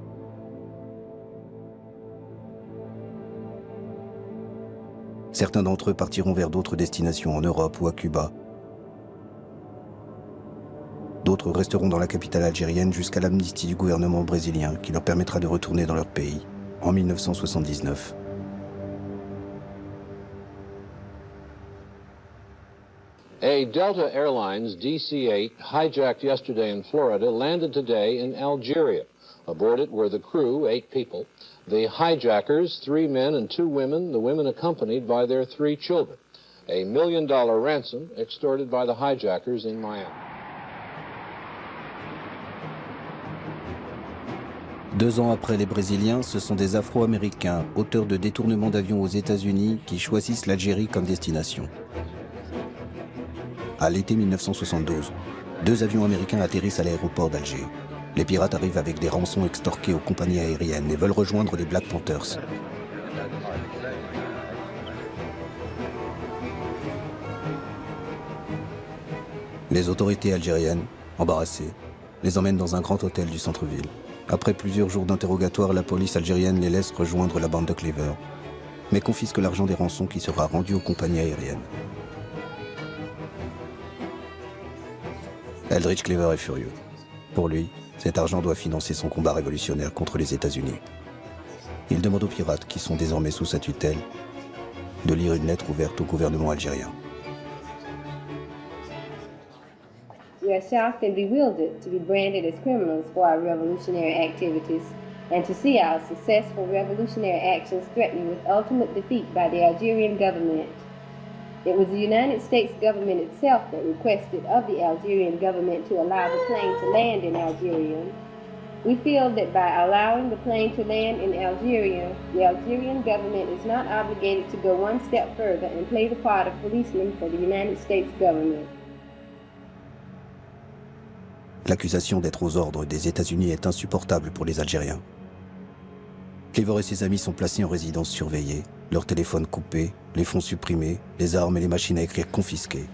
Certains d'entre eux partiront vers d'autres destinations, en Europe ou à Cuba. D'autres resteront dans la capitale algérienne jusqu'à l'amnistie du gouvernement brésilien, qui leur permettra de retourner dans leur pays, en 1979. A Delta Airlines DC-8 hijacked yesterday in Florida landed today in Algeria. Aboard it were the crew, 8 people, the hijackers, 3 men and 2 women, the women accompanied by their 3 children. A $1 million ransom extorted by the hijackers in Miami. 2 ans après les Brésiliens, ce sont des Afro-Américains, auteurs de détournements d'avions aux États-Unis, qui choisissent l'Algérie comme destination. À l'été 1972, 2 avions américains atterrissent à l'aéroport d'Alger. Les pirates arrivent avec des rançons extorquées aux compagnies aériennes et veulent rejoindre les Black Panthers. Les autorités algériennes, embarrassées, les emmènent dans un grand hôtel du centre-ville. Après plusieurs jours d'interrogatoire, la police algérienne les laisse rejoindre la bande de Cleaver, mais confisque l'argent des rançons qui sera rendu aux compagnies aériennes. Eldridge Cleaver est furieux. Pour lui, cet argent doit financer son combat révolutionnaire contre les États-Unis. Il demande aux pirates, qui sont désormais sous sa tutelle, de lire une lettre ouverte au gouvernement algérien. We are shocked and bewildered to be branded as criminals for our revolutionary activities and to see our successful revolutionary actions threatened with ultimate defeat by the Algerian government. It was the United States government itself that requested of the Algerian government to allow the plane to land in Algeria. We feel that by allowing the plane to land in Algeria, the Algerian government is not obligated to go one step further and play the part of policeman for the United States government. L'accusation d'être aux ordres des États-Unis est insupportable pour les Algériens. Cleaver et ses amis sont placés en résidence surveillée, leurs téléphones coupés, les fonds supprimés, les armes et les machines à écrire confisquées.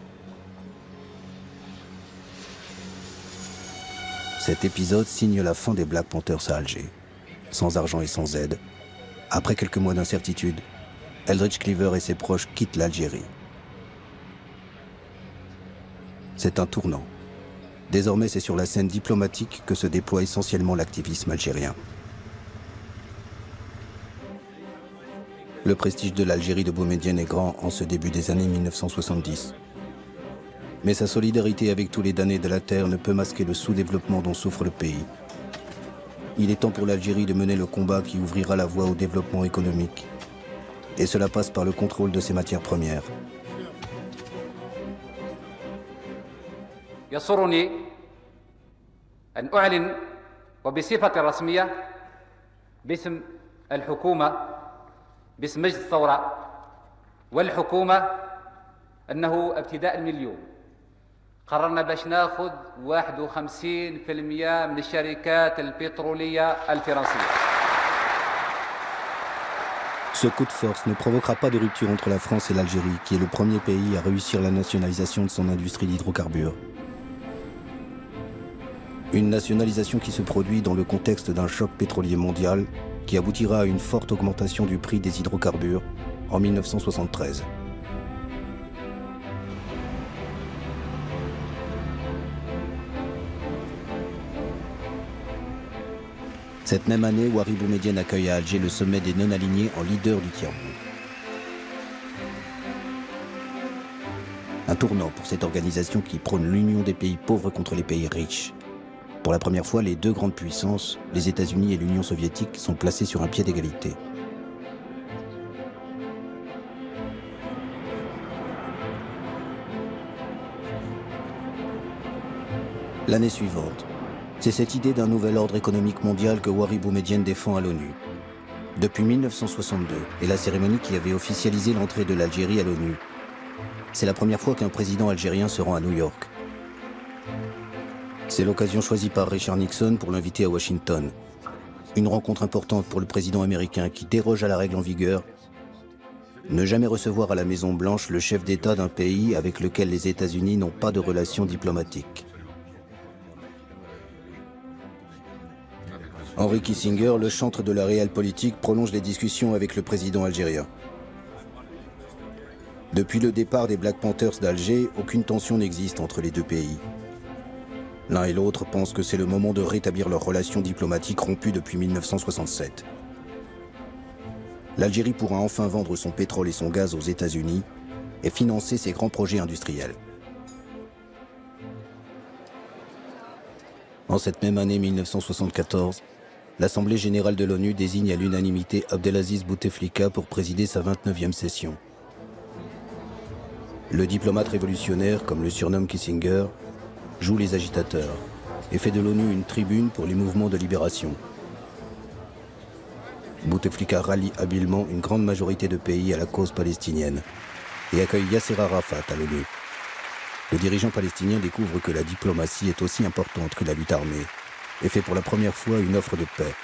Cet épisode signe la fin des Black Panthers à Alger. Sans argent et sans aide, après quelques mois d'incertitude, Eldridge Cleaver et ses proches quittent l'Algérie. C'est un tournant. Désormais, c'est sur la scène diplomatique que se déploie essentiellement l'activisme algérien. Le prestige de l'Algérie de Boumedienne est grand en ce début des années 1970. Mais sa solidarité avec tous les damnés de la terre ne peut masquer le sous-développement dont souffre le pays. Il est temps pour l'Algérie de mener le combat qui ouvrira la voie au développement économique. Et cela passe par le contrôle de ses matières premières. يسرني أن أعلن وبصفة رسمية باسم الحكومة باسم مجلس الثورة والحكومة أنه ابتداء من اليوم قررنا باش ناخذ 51% من الشركات البترولية الفرنسية. Ce coup de force ne provoquera pas de rupture entre la France et l'Algérie, qui est le premier pays à réussir la nationalisation de son industrie d'hydrocarbures. Une nationalisation qui se produit dans le contexte d'un choc pétrolier mondial qui aboutira à une forte augmentation du prix des hydrocarbures en 1973. Cette même année, Houari Boumedienne accueille à Alger le sommet des non-alignés en leader du tiers-monde. Un tournant pour cette organisation qui prône l'union des pays pauvres contre les pays riches. Pour la première fois, les deux grandes puissances, les États-Unis et l'Union soviétique, sont placés sur un pied d'égalité. L'année suivante, c'est cette idée d'un nouvel ordre économique mondial que Houari Boumedienne défend à l'ONU. Depuis 1962 et la cérémonie qui avait officialisé l'entrée de l'Algérie à l'ONU, c'est la première fois qu'un président algérien se rend à New York. C'est l'occasion choisie par Richard Nixon pour l'inviter à Washington. Une rencontre importante pour le président américain qui déroge à la règle en vigueur: ne jamais recevoir à la Maison-Blanche le chef d'État d'un pays avec lequel les États-Unis n'ont pas de relations diplomatiques. Henry Kissinger, le chantre de la réelle politique, prolonge les discussions avec le président algérien. Depuis le départ des Black Panthers d'Alger, aucune tension n'existe entre les deux pays. L'un et l'autre pensent que c'est le moment de rétablir leurs relations diplomatiques rompues depuis 1967. L'Algérie pourra enfin vendre son pétrole et son gaz aux États-Unis et financer ses grands projets industriels. En cette même année 1974, l'Assemblée générale de l'ONU désigne à l'unanimité Abdelaziz Bouteflika pour présider sa 29e session. Le diplomate révolutionnaire, comme le surnomme Kissinger, joue les agitateurs et fait de l'ONU une tribune pour les mouvements de libération. Bouteflika rallie habilement une grande majorité de pays à la cause palestinienne et accueille Yasser Arafat à l'ONU. Le dirigeant palestinien découvre que la diplomatie est aussi importante que la lutte armée et fait pour la première fois une offre de paix.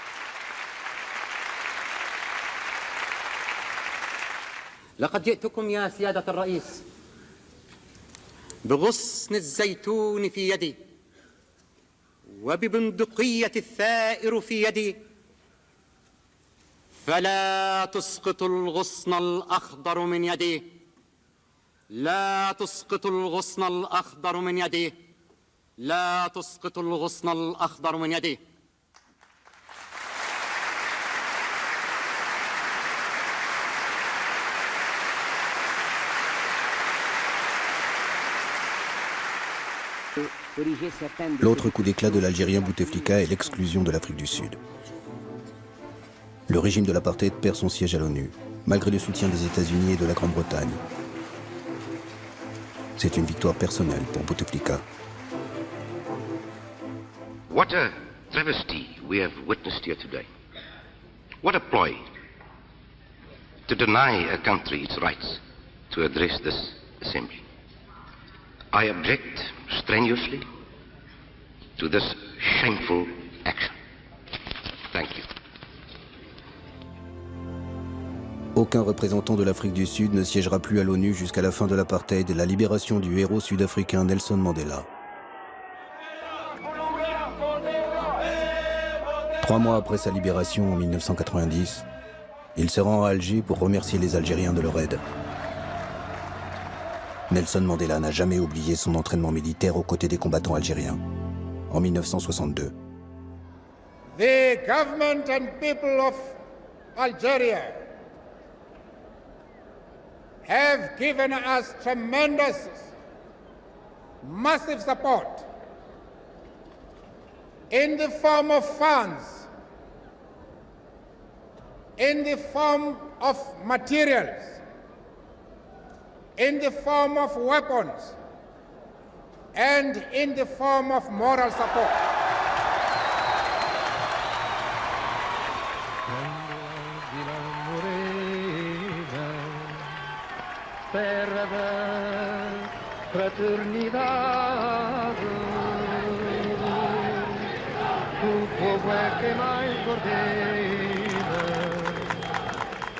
لقد جئتكم يا سيادة الرئيس بغصن الزيتون في يدي وببندقية الثائر في يدي فلا تسقط الغصن الأخضر من يدي لا تسقط الغصن الأخضر من يدي لا تسقط الغصن الأخضر من يدي. L'autre coup d'éclat de l'Algérien Bouteflika est l'exclusion de l'Afrique du Sud. Le régime de l'apartheid perd son siège à l'ONU, malgré le soutien des États-Unis et de la Grande-Bretagne. C'est une victoire personnelle pour Bouteflika. What a travesty we have witnessed here today. What a ploy to deny a country its rights to address this assembly. I object strenuously to this shameful action. Thank you. Aucun représentant de l'Afrique du Sud ne siégera plus à l'ONU jusqu'à la fin de l'apartheid et la libération du héros sud-africain Nelson Mandela. 3 mois après sa libération en 1990, il se rend à Alger pour remercier les Algériens de leur aide. Nelson Mandela n'a jamais oublié son entraînement militaire aux côtés des combattants algériens. En 1962. The government and people of Algeria have given us tremendous, massive support in the form of funds, in the form of materials, in the form of weapons, and in the form of moral support.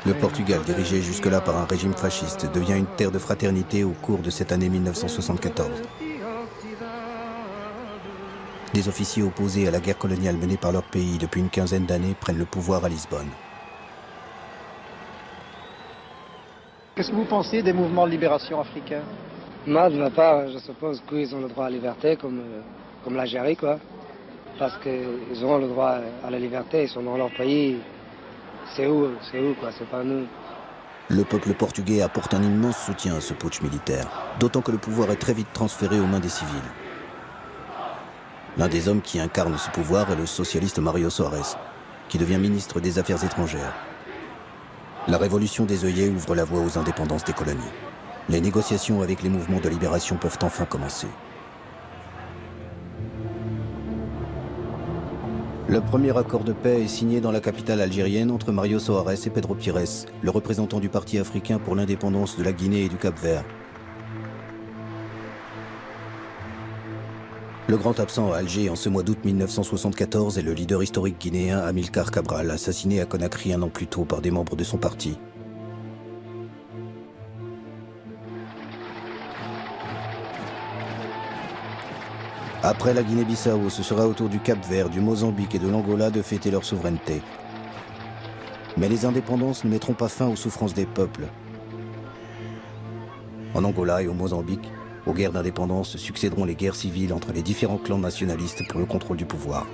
Le Portugal, dirigé jusque-là par un régime fasciste, devient une terre de fraternité au cours de cette année 1974. Des officiers opposés à la guerre coloniale menée par leur pays depuis une quinzaine d'années prennent le pouvoir à Lisbonne. Qu'est-ce que vous pensez des mouvements de libération africains? Moi, de ma part, je suppose qu'ils ont le droit à la liberté, comme l'Algérie, quoi. Parce qu'ils auront le droit à la liberté, ils sont dans leur pays. C'est où, quoi, c'est pas nous. Le peuple portugais apporte un immense soutien à ce putsch militaire, d'autant que le pouvoir est très vite transféré aux mains des civils. L'un des hommes qui incarne ce pouvoir est le socialiste Mário Soares, qui devient ministre des Affaires étrangères. La révolution des œillets ouvre la voie aux indépendances des colonies. Les négociations avec les mouvements de libération peuvent enfin commencer. Le premier accord de paix est signé dans la capitale algérienne entre Mário Soares et Pedro Pires, le représentant du Parti africain pour l'indépendance de la Guinée et du Cap-Vert. Le grand absent à Alger en ce mois d'août 1974 est le leader historique guinéen Amilcar Cabral, assassiné à Conakry 1 an plus tôt par des membres de son parti. Après la Guinée-Bissau, ce sera au tour du Cap-Vert, du Mozambique et de l'Angola de fêter leur souveraineté. Mais les indépendances ne mettront pas fin aux souffrances des peuples. En Angola et au Mozambique, aux guerres d'indépendance succéderont les guerres civiles entre les différents clans nationalistes pour le contrôle du pouvoir.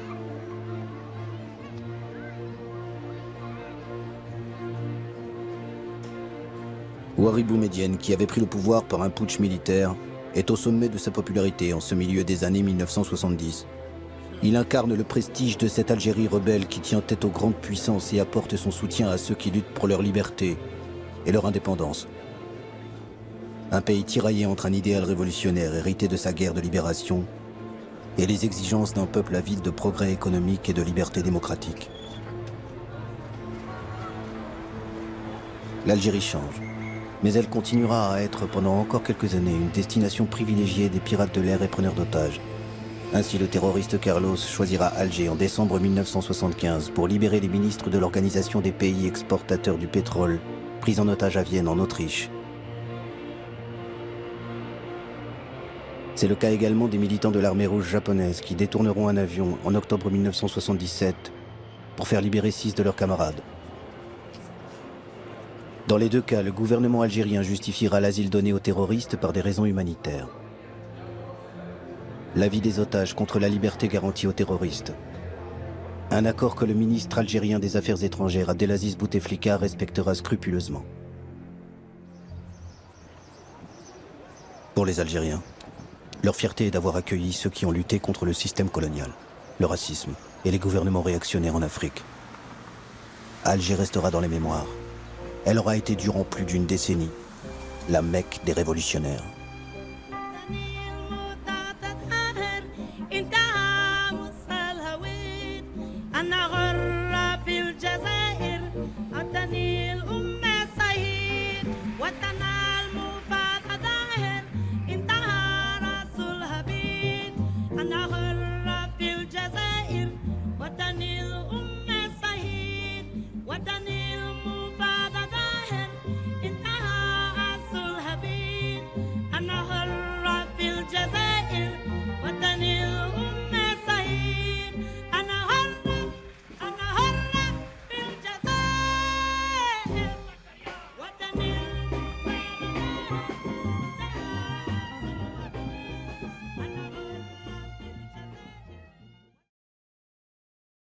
Ouari Boumedienne, qui avait pris le pouvoir par un putsch militaire, est au sommet de sa popularité en ce milieu des années 1970. Il incarne le prestige de cette Algérie rebelle qui tient tête aux grandes puissances et apporte son soutien à ceux qui luttent pour leur liberté et leur indépendance. Un pays tiraillé entre un idéal révolutionnaire hérité de sa guerre de libération et les exigences d'un peuple avide de progrès économique et de liberté démocratique. L'Algérie change, mais elle continuera à être pendant encore quelques années une destination privilégiée des pirates de l'air et preneurs d'otages. Ainsi, le terroriste Carlos choisira Alger en décembre 1975 pour libérer les ministres de l'Organisation des pays exportateurs du pétrole, pris en otage à Vienne en Autriche. C'est le cas également des militants de l'armée rouge japonaise qui détourneront un avion en octobre 1977 pour faire libérer 6 de leurs camarades. Dans les deux cas, le gouvernement algérien justifiera l'asile donné aux terroristes par des raisons humanitaires. La vie des otages contre la liberté garantie aux terroristes. Un accord que le ministre algérien des Affaires étrangères Abdelaziz Bouteflika respectera scrupuleusement. Pour les Algériens, leur fierté est d'avoir accueilli ceux qui ont lutté contre le système colonial, le racisme et les gouvernements réactionnaires en Afrique. Alger restera dans les mémoires. Elle aura été durant plus d'une décennie la Mecque des révolutionnaires. him.